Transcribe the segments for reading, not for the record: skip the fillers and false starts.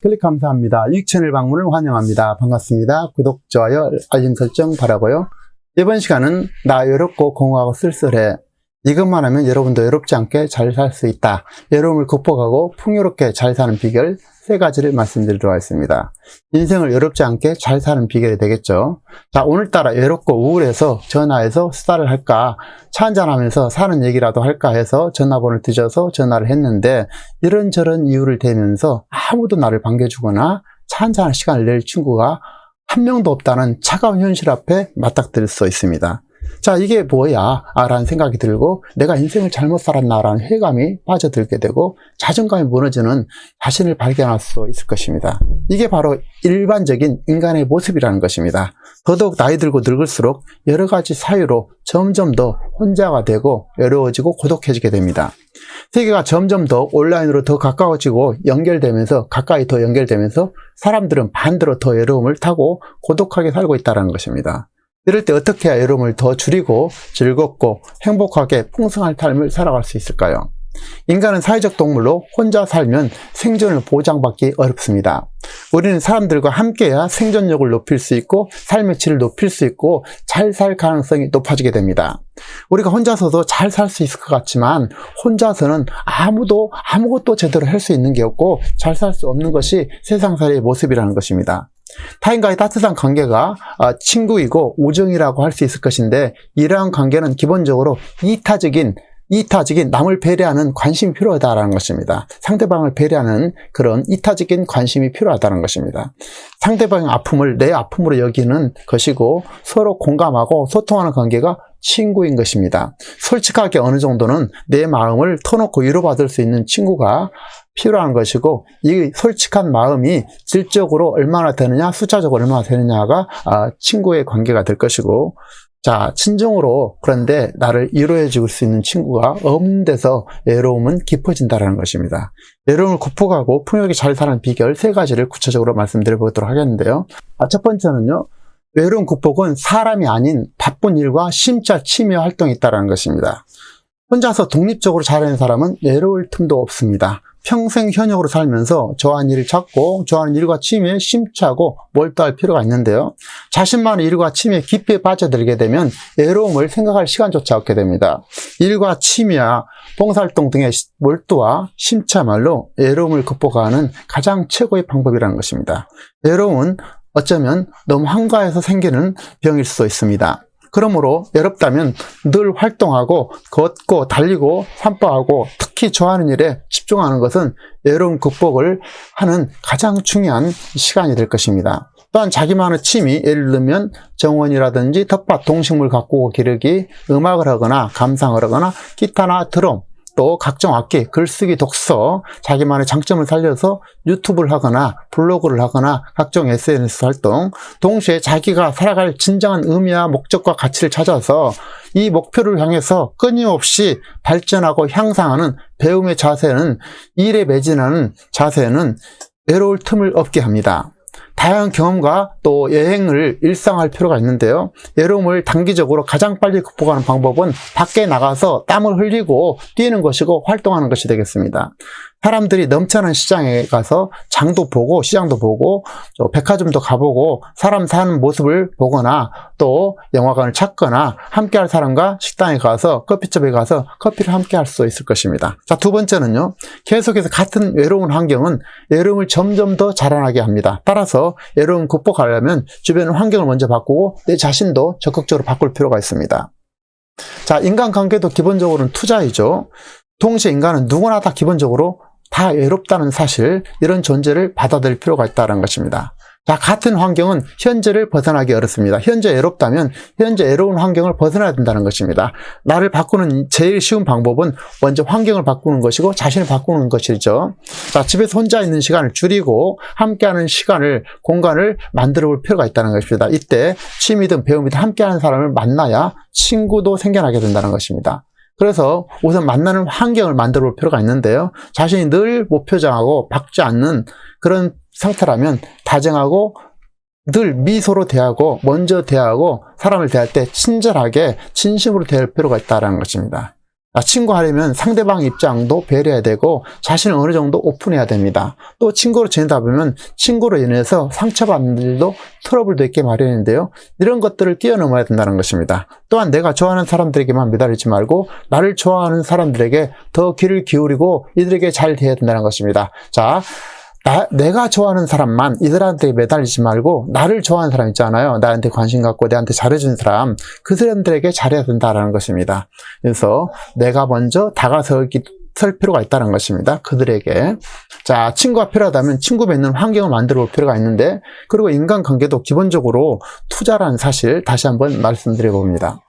클릭 감사합니다. 유익 채널 방문을 환영합니다. 반갑습니다. 구독, 좋아요, 알림 설정 바라고요. 이번 시간은 나 외롭고 공허하고 쓸쓸해. 이것만 하면 여러분도 외롭지 않게 잘 살 수 있다. 외로움을 극복하고 풍요롭게 잘 사는 비결 3가지를 말씀드리도록 하겠습니다. 인생을 외롭지 않게 잘 사는 비결이 되겠죠. 자, 오늘따라 외롭고 우울해서 전화해서 수다를 할까, 차 한잔하면서 사는 얘기라도 할까 해서 전화번호를 뒤져서 전화를 했는데 이런저런 이유를 대면서 아무도 나를 반겨주거나 차 한잔할 시간을 낼 친구가 한 명도 없다는 차가운 현실 앞에 맞닥뜨릴 수 있습니다. 자, 이게 뭐야? 라는 생각이 들고 내가 인생을 잘못 살았나 라는 회감이 빠져들게 되고 자존감이 무너지는 자신을 발견할 수 있을 것입니다. 이게 바로 일반적인 인간의 모습이라는 것입니다. 더더욱 나이 들고 늙을수록 여러 가지 사유로 점점 더 혼자가 되고 외로워지고 고독해지게 됩니다. 세계가 점점 더 온라인으로 더 가까워지고 연결되면서 가까이 더 연결되면서 사람들은 반대로 더 외로움을 타고 고독하게 살고 있다는 것입니다. 이럴 때 어떻게 해야 외로움을 더 줄이고 즐겁고 행복하게 풍성한 삶을 살아갈 수 있을까요? 인간은 사회적 동물로 혼자 살면 생존을 보장받기 어렵습니다. 우리는 사람들과 함께해야 생존력을 높일 수 있고 삶의 질을 높일 수 있고 잘 살 가능성이 높아지게 됩니다. 우리가 혼자서도 잘 살 수 있을 것 같지만 혼자서는 아무것도 제대로 할 수 있는 게 없고 잘 살 수 없는 것이 세상살이의 모습이라는 것입니다. 타인과의 따뜻한 관계가 친구이고 우정이라고 할 수 있을 것인데 이러한 관계는 기본적으로 이타적인 남을 배려하는 관심이 필요하다는 것입니다. 상대방을 배려하는 그런 이타적인 관심이 필요하다는 것입니다. 상대방의 아픔을 내 아픔으로 여기는 것이고 서로 공감하고 소통하는 관계가 친구인 것입니다. 솔직하게 어느 정도는 내 마음을 터놓고 위로받을 수 있는 친구가 필요한 것이고 이 솔직한 마음이 질적으로 얼마나 되느냐, 숫자적으로 얼마나 되느냐가 친구의 관계가 될 것이고, 자, 친정으로 그런데 나를 위로해 줄 수 있는 친구가 없는 데서 외로움은 깊어진다는 것입니다. 외로움을 극복하고 풍요하게 잘 사는 비결 3가지를 구체적으로 말씀드려 보도록 하겠는데요. 첫 번째는요, 외로움 극복은 사람이 아닌 바쁜 일과 심자 치며 활동이 있다는 것입니다. 혼자서 독립적으로 잘하는 사람은 외로울 틈도 없습니다. 평생 현역으로 살면서 좋아하는 일을 찾고 좋아하는 일과 취미에 심취하고 몰두할 필요가 있는데요. 자신만의 일과 취미에 깊이 빠져들게 되면 외로움을 생각할 시간조차 없게 됩니다. 일과 취미와 봉사활동 등의 몰두와 심취야말로 외로움을 극복하는 가장 최고의 방법이라는 것입니다. 외로움은 어쩌면 너무 한가해서 생기는 병일 수도 있습니다. 그러므로 외롭다면 늘 활동하고 걷고 달리고 산보하고 특히 좋아하는 일에 집중하는 것은 외로움 극복을 하는 가장 중요한 시간이 될 것입니다. 또한 자기만의 취미, 예를 들면 정원이라든지 텃밭, 동식물 가꾸고 기르기, 음악을 하거나 감상을 하거나 기타나 드럼, 또 각종 악기, 글쓰기, 독서, 자기만의 장점을 살려서 유튜브를 하거나 블로그를 하거나 각종 SNS 활동, 동시에 자기가 살아갈 진정한 의미와 목적과 가치를 찾아서 이 목표를 향해서 끊임없이 발전하고 향상하는 배움의 자세는, 일에 매진하는 자세는 외로울 틈을 없게 합니다. 다양한 경험과 또 여행을 일상화할 필요가 있는데요. 외로움을 단기적으로 가장 빨리 극복하는 방법은 밖에 나가서 땀을 흘리고 뛰는 것이고 활동하는 것이 되겠습니다. 사람들이 넘쳐나는 시장에 가서 장도 보고 시장도 보고 백화점도 가보고 사람 사는 모습을 보거나 또 영화관을 찾거나 함께할 사람과 식당에 가서 커피숍에 가서 커피를 함께할 수 있을 것입니다. 자, 2번째는요. 계속해서 같은 외로운 환경은 외로움을 점점 더 자라나게 합니다. 따라서 외로움 극복하려면 주변 환경을 먼저 바꾸고 내 자신도 적극적으로 바꿀 필요가 있습니다. 자, 인간관계도 기본적으로는 투자이죠. 동시에 인간은 누구나 다 기본적으로 다 외롭다는 사실, 이런 존재를 받아들일 필요가 있다는 것입니다. 자, 같은 환경은 현재를 벗어나기 어렵습니다. 현재 외롭다면 현재 외로운 환경을 벗어나야 된다는 것입니다. 나를 바꾸는 제일 쉬운 방법은 먼저 환경을 바꾸는 것이고 자신을 바꾸는 것이죠. 자, 집에서 혼자 있는 시간을 줄이고 함께하는 시간을, 공간을 만들어 볼 필요가 있다는 것입니다. 이때 취미든 배움이든 함께하는 사람을 만나야 친구도 생겨나게 된다는 것입니다. 그래서 우선 만나는 환경을 만들어 볼 필요가 있는데요. 자신이 늘 목표정하고 바뀌지 않는 그런 상태라면 다정하고 늘 미소로 대하고 먼저 대하고 사람을 대할 때 친절하게 진심으로 대할 필요가 있다는 것입니다. 친구하려면 상대방 입장도 배려해야 되고 자신을 어느 정도 오픈해야 됩니다. 또 친구로 지내다 보면 친구로 인해서 상처받는 일도 트러블도 있게 마련인데요. 이런 것들을 뛰어넘어야 된다는 것입니다. 또한 내가 좋아하는 사람들에게만 매달리지 말고 나를 좋아하는 사람들에게 더 귀를 기울이고 이들에게 잘 대해야 된다는 것입니다. 자, 내가 좋아하는 사람만 이들한테 매달리지 말고 나를 좋아하는 사람 있잖아요. 나한테 관심 갖고 나한테 잘해준 사람, 그 사람들에게 잘해야 된다는 것입니다. 그래서 내가 먼저 다가설 필요가 있다는 것입니다. 그들에게. 자, 친구가 필요하다면 친구 맺는 환경을 만들어 볼 필요가 있는데, 그리고 인간관계도 기본적으로 투자라는 사실 다시 한번 말씀드려 봅니다.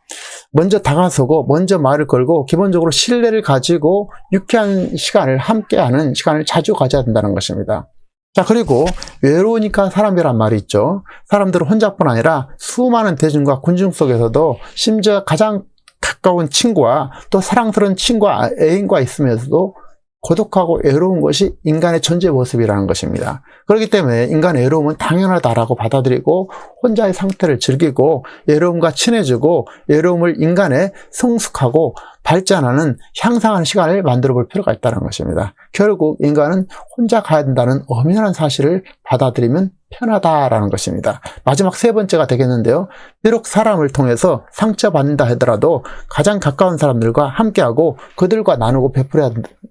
먼저 다가서고 먼저 말을 걸고 기본적으로 신뢰를 가지고 유쾌한 시간을 함께하는 시간을 자주 가져야 된다는 것입니다. 자, 그리고 외로우니까 사람이란 말이 있죠. 사람들은 혼자뿐 아니라 수많은 대중과 군중 속에서도 심지어 가장 가까운 친구와 또 사랑스러운 친구와 애인과 있으면서도 고독하고 외로운 것이 인간의 존재 모습이라는 것입니다. 그렇기 때문에 인간의 외로움은 당연하다라고 받아들이고 혼자의 상태를 즐기고 외로움과 친해지고 외로움을 인간의 성숙하고 발전하는 향상하는 시간을 만들어 볼 필요가 있다는 것입니다. 결국 인간은 혼자 가야 된다는 엄연한 사실을 받아들이면 편하다라는 것입니다. 마지막 세 번째가 되겠는데요. 비록 사람을 통해서 상처받는다 하더라도 가장 가까운 사람들과 함께하고 그들과 나누고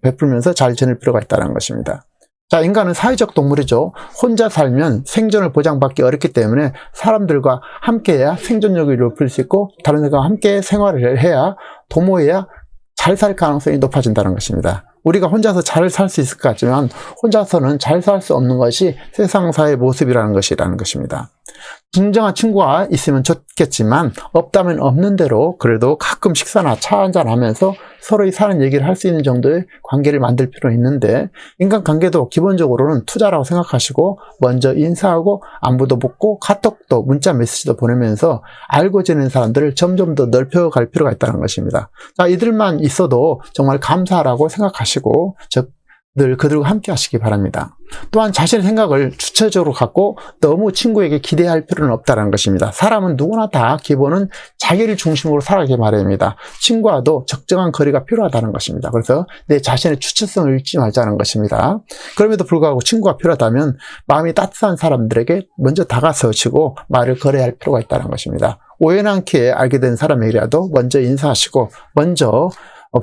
베풀면서 잘 지낼 필요가 있다는 것입니다. 자, 인간은 사회적 동물이죠. 혼자 살면 생존을 보장받기 어렵기 때문에 사람들과 함께해야 생존력을 높일 수 있고 다른 사람과 함께 생활을 해야 도모해야 잘 살 가능성이 높아진다는 것입니다. 우리가 혼자서 잘 살 수 있을 것 같지만 혼자서는 잘 살 수 없는 것이 세상사의 모습이라는 것입니다. 진정한 친구가 있으면 좋겠지만 없다면 없는 대로 그래도 가끔 식사나 차 한잔 하면서 서로의 사는 얘기를 할 수 있는 정도의 관계를 만들 필요는 있는데 인간관계도 기본적으로는 투자라고 생각하시고 먼저 인사하고 안부도 묻고 카톡도 문자 메시지도 보내면서 알고 지내는 사람들을 점점 더 넓혀갈 필요가 있다는 것입니다. 자, 이들만 있어도 정말 감사하라고 생각하시고 늘 그들과 함께 하시기 바랍니다. 또한 자신의 생각을 주체적으로 갖고 너무 친구에게 기대할 필요는 없다는 것입니다. 사람은 누구나 다 기본은 자기를 중심으로 살아가기 마련입니다. 친구와도 적정한 거리가 필요하다는 것입니다. 그래서 내 자신의 주체성을 잃지 말자는 것입니다. 그럼에도 불구하고 친구가 필요하다면 마음이 따뜻한 사람들에게 먼저 다가서시고 말을 걸어야 할 필요가 있다는 것입니다. 우연찮게 알게 된 사람에게라도 먼저 인사하시고 먼저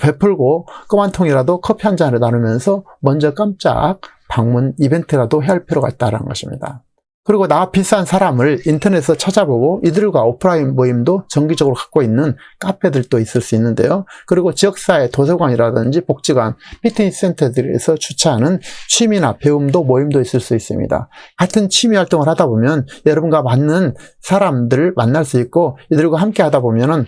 베풀고 껌 한 통이라도 커피 한 잔을 나누면서 먼저 깜짝 방문 이벤트라도 해야 할 필요가 있다는 것입니다. 그리고 나와 비슷한 사람을 인터넷에서 찾아보고 이들과 오프라인 모임도 정기적으로 갖고 있는 카페들도 있을 수 있는데요. 그리고 지역사회 도서관이라든지 복지관, 피트니스 센터들에서 주최하는 취미나 배움도 모임도 있을 수 있습니다. 같은 취미 활동을 하다 보면 여러분과 맞는 사람들을 만날 수 있고 이들과 함께 하다 보면은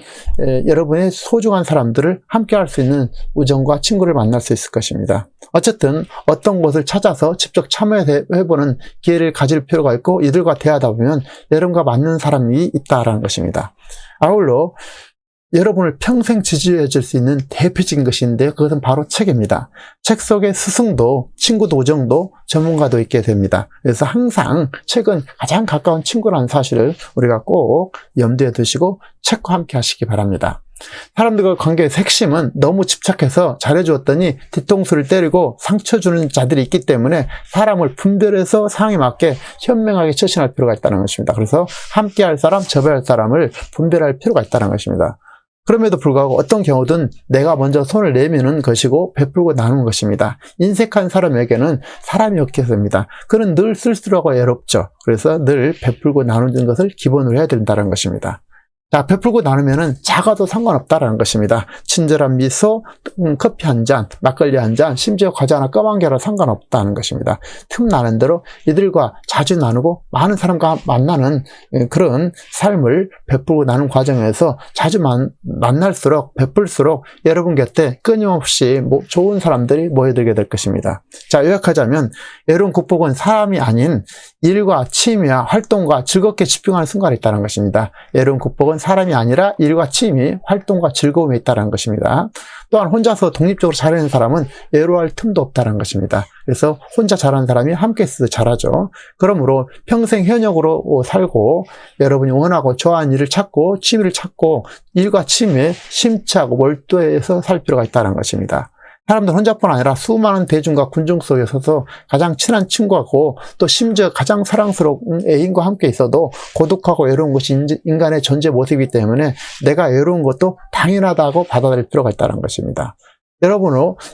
여러분의 소중한 사람들을 함께 할 수 있는 우정과 친구를 만날 수 있을 것입니다. 어쨌든 어떤 곳을 찾아서 직접 참여해보는 기회를 가질 필요가 있고 이들과 대화하다 보면 여러분과 맞는 사람이 있다라는 것입니다. 아울러 여러분을 평생 지지해 줄 수 있는 대표적인 것이 있는데요. 그것은 바로 책입니다. 책 속에 스승도 친구도 우정도 전문가도 있게 됩니다. 그래서 항상 책은 가장 가까운 친구라는 사실을 우리가 꼭 염두에 두시고 책과 함께 하시기 바랍니다. 사람들과 관계의 핵심은 너무 집착해서 잘해주었더니 뒤통수를 때리고 상처 주는 자들이 있기 때문에 사람을 분별해서 상황에 맞게 현명하게 처신할 필요가 있다는 것입니다. 그래서 함께 할 사람, 접어야 할 사람을 분별할 필요가 있다는 것입니다. 그럼에도 불구하고 어떤 경우든 내가 먼저 손을 내미는 것이고 베풀고 나누는 것입니다. 인색한 사람에게는 사람이 없겠습니다. 그는 늘 쓸쓸하고 외롭죠. 그래서 늘 베풀고 나누는 것을 기본으로 해야 된다는 것입니다. 자, 베풀고 나누면은 작아도 상관없다라는 것입니다. 친절한 미소, 커피 한 잔, 막걸리 한 잔, 심지어 과자 하나 껌 한 개라 상관없다는 것입니다. 틈나는 대로 이들과 자주 나누고 많은 사람과 만나는 그런 삶을 베풀고 나누는 과정에서 자주 만날수록 베풀수록 여러분 곁에 끊임없이 좋은 사람들이 모여들게 될 것입니다. 자, 요약하자면 외로움 극복은 사람이 아닌 일과 취미와 활동과 즐겁게 집중하는 순간이 있다는 것입니다. 외로움 극복은 행복은 사람이 아니라 일과 취미, 활동과 즐거움에 있다는 것입니다. 또한 혼자서 독립적으로 잘하는 사람은 외로워할 틈도 없다는 것입니다. 그래서 혼자 잘하는 사람이 함께 있어도 잘하죠. 그러므로 평생 현역으로 살고 여러분이 원하고 좋아하는 일을 찾고 취미를 찾고 일과 취미에 심취하고 몰두해서 살 필요가 있다는 것입니다. 사람들 혼자뿐 아니라 수많은 대중과 군중 속에 서서 가장 친한 친구하고 또 심지어 가장 사랑스러운 애인과 함께 있어도 고독하고 외로운 것이 인간의 존재 모습이기 때문에 내가 외로운 것도 당연하다고 받아들일 필요가 있다는 것입니다.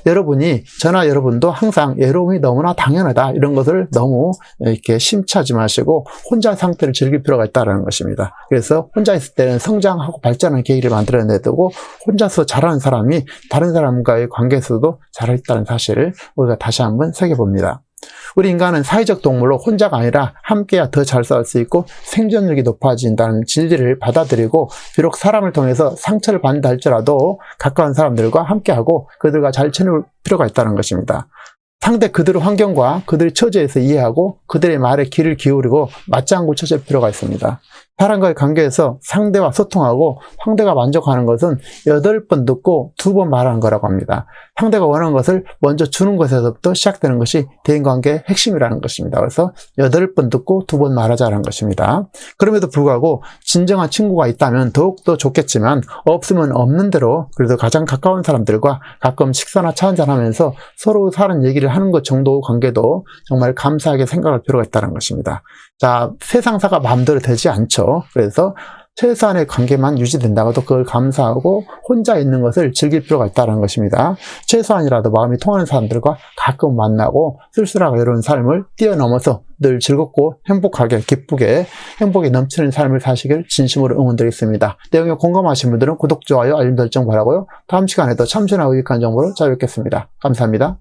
여러분이 저나 여러분도 항상 외로움이 너무나 당연하다 이런 것을 너무 이렇게 심취하지 마시고 혼자 상태를 즐길 필요가 있다는 것입니다. 그래서 혼자 있을 때는 성장하고 발전하는 계기를 만들어내야 되고 혼자서 잘하는 사람이 다른 사람과의 관계에서도 잘했다는 사실을 우리가 다시 한번 새겨봅니다. 우리 인간은 사회적 동물로 혼자가 아니라 함께야 더 잘 살 수 있고 생존력이 높아진다는 진리를 받아들이고 비록 사람을 통해서 상처를 받는다 할지라도 가까운 사람들과 함께하고 그들과 잘 지낼 필요가 있다는 것입니다. 상대 그들의 환경과 그들의 처지에서 이해하고 그들의 말에 귀를 기울이고 맞장구 쳐줄 필요가 있습니다. 사람과의 관계에서 상대와 소통하고 상대가 만족하는 것은 8번 듣고 2번 말하는 거라고 합니다. 상대가 원하는 것을 먼저 주는 것에서부터 시작되는 것이 대인관계의 핵심이라는 것입니다. 그래서 8번 듣고 2번 말하자는 것입니다. 그럼에도 불구하고 진정한 친구가 있다면 더욱더 좋겠지만 없으면 없는 대로 그래도 가장 가까운 사람들과 가끔 식사나 차 한잔하면서 서로 사는 얘기를 하는 것 정도 관계도 정말 감사하게 생각할 필요가 있다는 것입니다. 자, 세상사가 마음대로 되지 않죠. 그래서 최소한의 관계만 유지된다고도 그걸 감사하고 혼자 있는 것을 즐길 필요가 있다는 것입니다. 최소한이라도 마음이 통하는 사람들과 가끔 만나고 쓸쓸하고 외로운 삶을 뛰어넘어서 늘 즐겁고 행복하게 기쁘게 행복이 넘치는 삶을 사시길 진심으로 응원드리겠습니다. 내용에 공감하신 분들은 구독, 좋아요, 알림 설정 바라고요. 다음 시간에도 참신하고 유익한 정보로 찾아뵙겠습니다. 감사합니다.